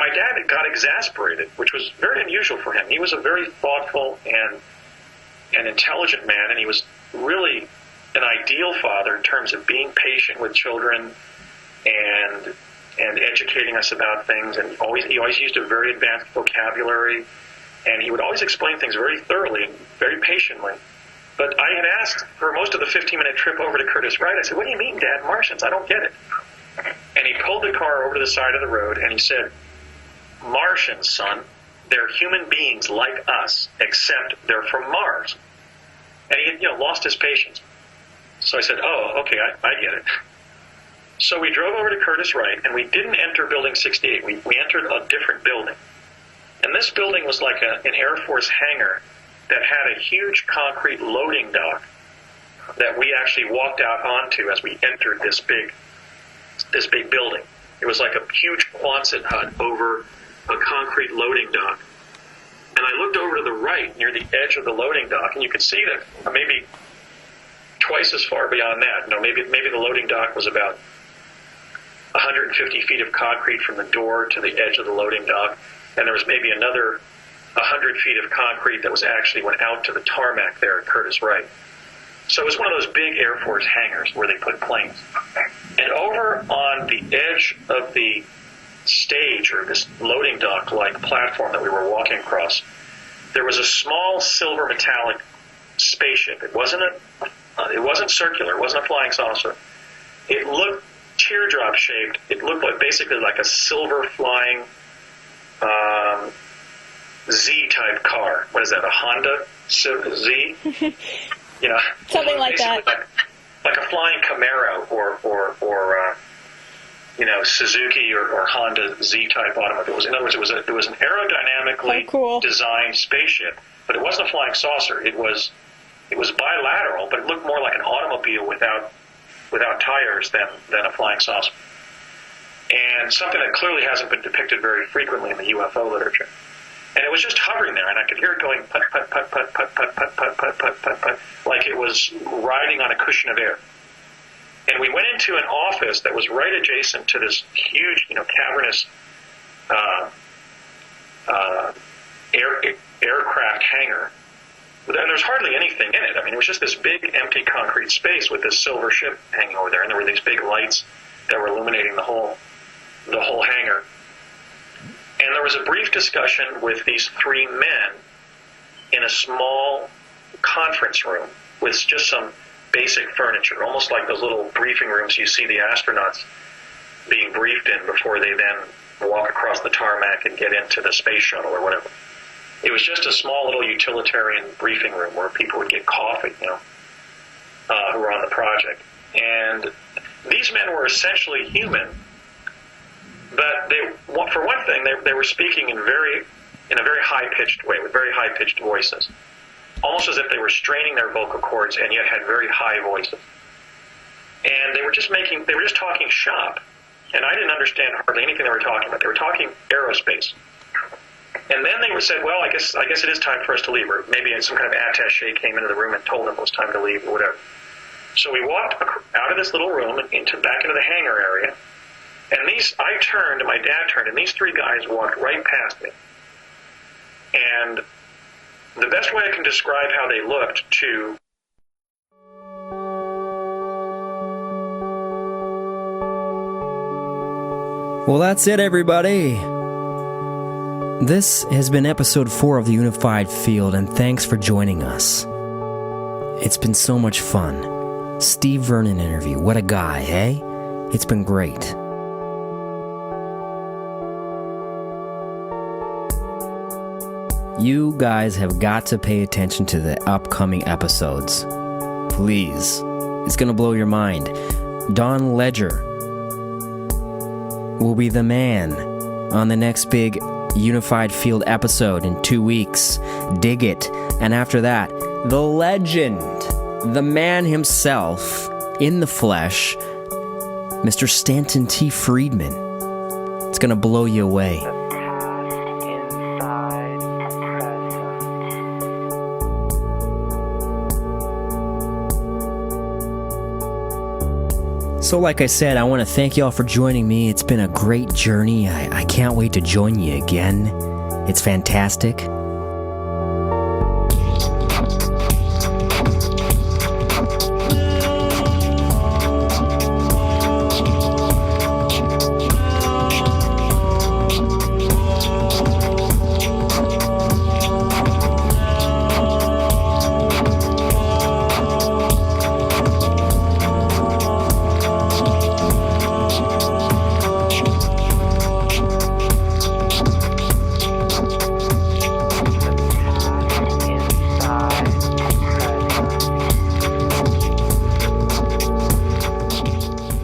my dad got exasperated, which was very unusual for him. He was a very thoughtful and intelligent man, and he was really an ideal father in terms of being patient with children and educating us about things. And he always used a very advanced vocabulary, and he would always explain things very thoroughly and very patiently. But I had asked for most of the 15-minute trip over to Curtis Wright. I said, "What do you mean, Dad, Martians? I don't get it." And he pulled the car over to the side of the road, and he said, "Martians, son, they're human beings like us, except they're from Mars." And he had, lost his patience. So I said, "Oh, okay, I get it." So we drove over to Curtis Wright, and we didn't enter Building 68. We entered a different building. And this building was like an Air Force hangar that had a huge concrete loading dock that we actually walked out onto as we entered this big building. It was like a huge Quonset hut over a concrete loading dock. And I looked over to the right near the edge of the loading dock, and you could see that maybe twice as far beyond that. Maybe the loading dock was about 150 feet of concrete from the door to the edge of the loading dock, and there was maybe another 100 feet of concrete that went out to the tarmac there at Curtis Wright. So it was one of those big Air Force hangars where they put planes. And over on the edge of the stage, or this loading dock-like platform that we were walking across, there was a small silver metallic spaceship. It wasn't circular. It wasn't a flying saucer. It looked teardrop-shaped. It looked basically like a silver flying Z-type car. What is that, a Honda Z? Something like that. Like a flying Camaro or Suzuki or Honda Z-type automobile. In other words, it was an aerodynamically designed spaceship, but it wasn't a flying saucer. It was bilateral, but it looked more like an automobile without tires than a flying saucer. And something that clearly hasn't been depicted very frequently in the UFO literature. And it was just hovering there, and I could hear it going put, put, put, put, put, put, put, put, put, put, put, put, like it was riding on a cushion of air. And we went into an office that was right adjacent to this huge, cavernous aircraft hangar. And there was hardly anything in it. I mean, it was just this big, empty concrete space with this silver ship hanging over there, and there were these big lights that were illuminating the whole hangar. And there was a brief discussion with these three men in a small conference room with just some basic furniture, almost like those little briefing rooms you see the astronauts being briefed in before they then walk across the tarmac and get into the space shuttle or whatever. It was just a small little utilitarian briefing room where people would get coffee, who were on the project. And these men were essentially human, but for one thing, they were speaking in a very high-pitched way, with very high-pitched voices, almost as if they were straining their vocal cords and yet had very high voices. And they were just talking shop, and I didn't understand hardly anything they were talking about. They were talking aerospace. And then they said, "Well, I guess it is time for us to leave," or maybe some kind of attaché came into the room and told them it was time to leave or whatever. So we walked out of this little room and back into the hangar area. And I turned, and my dad turned, and these three guys walked right past me. And the best way I can describe how they looked to... Well, that's it, everybody. This has been episode 4 of the Unified Field, and thanks for joining us. It's been so much fun. Steve Vernon interview. What a guy, eh? It's been great. You guys have got to pay attention to the upcoming episodes. Please. It's going to blow your mind. Don Ledger will be the man on the next big Unified Field episode in 2 weeks. Dig it. And after that, the legend, the man himself in the flesh, Mr. Stanton T. Friedman. It's going to blow you away. So like I said, I want to thank you all for joining me. It's been a great journey. I can't wait to join you again. It's fantastic.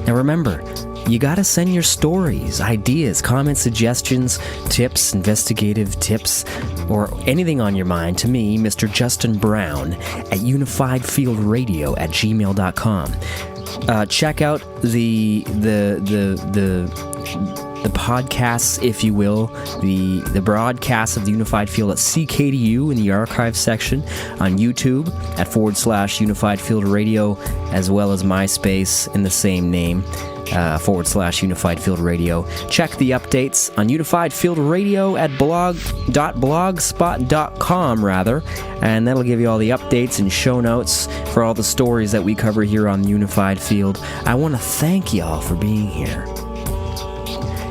Now remember, you gotta send your stories, ideas, comments, suggestions, tips, investigative tips, or anything on your mind to me, Mr. Justin Brown, at unifieldfieldradio@gmail.com. Check out the podcasts, if you will, the broadcasts of the Unified Field at CKDU in the archive section, on YouTube at /Unified Field Radio, as well as MySpace in the same name, /Unified Field Radio. Check the updates on Unified Field Radio at blog.blogspot.com, and that'll give you all the updates and show notes for all the stories that we cover here on Unified Field. I want to thank y'all for being here.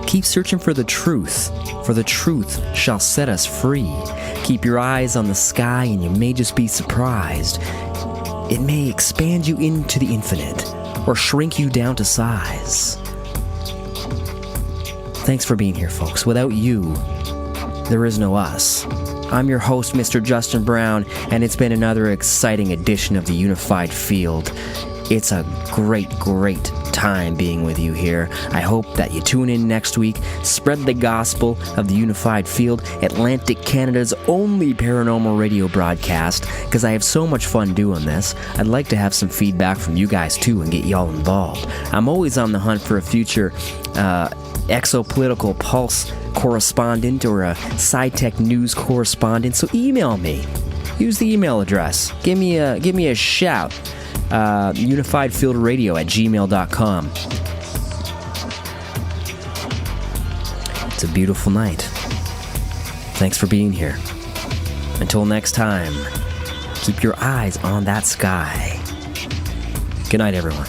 Keep searching for the truth shall set us free. Keep your eyes on the sky, and you may just be surprised. It may expand you into the infinite, or shrink you down to size. Thanks for being here, folks. Without you, there is no us. I'm your host, Mr. Justin Brown, and it's been another exciting edition of the Unified Field. It's a great, great time being with you here. I hope that you tune in next week. Spread the gospel of the Unified Field, Atlantic Canada's only paranormal radio broadcast, because I have so much fun doing this. I'd like to have some feedback from you guys too and get y'all involved. I'm always on the hunt for a future Exopolitical Pulse correspondent or a Sci-Tech news correspondent, so email me. Use the email address. Give me a shout. UnifiedFieldRadio@gmail.com. It's a beautiful night. Thanks for being here. Until next time, keep your eyes on that sky. Good night, everyone.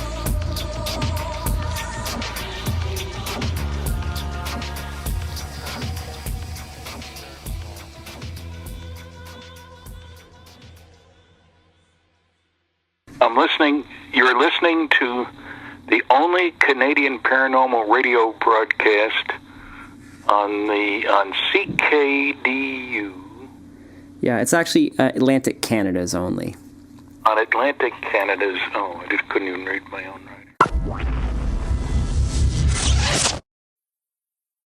You're listening to the only Canadian paranormal radio broadcast on CKDU. Yeah, it's actually Atlantic Canada's only. On Atlantic Canada's, I just couldn't even read my own writing.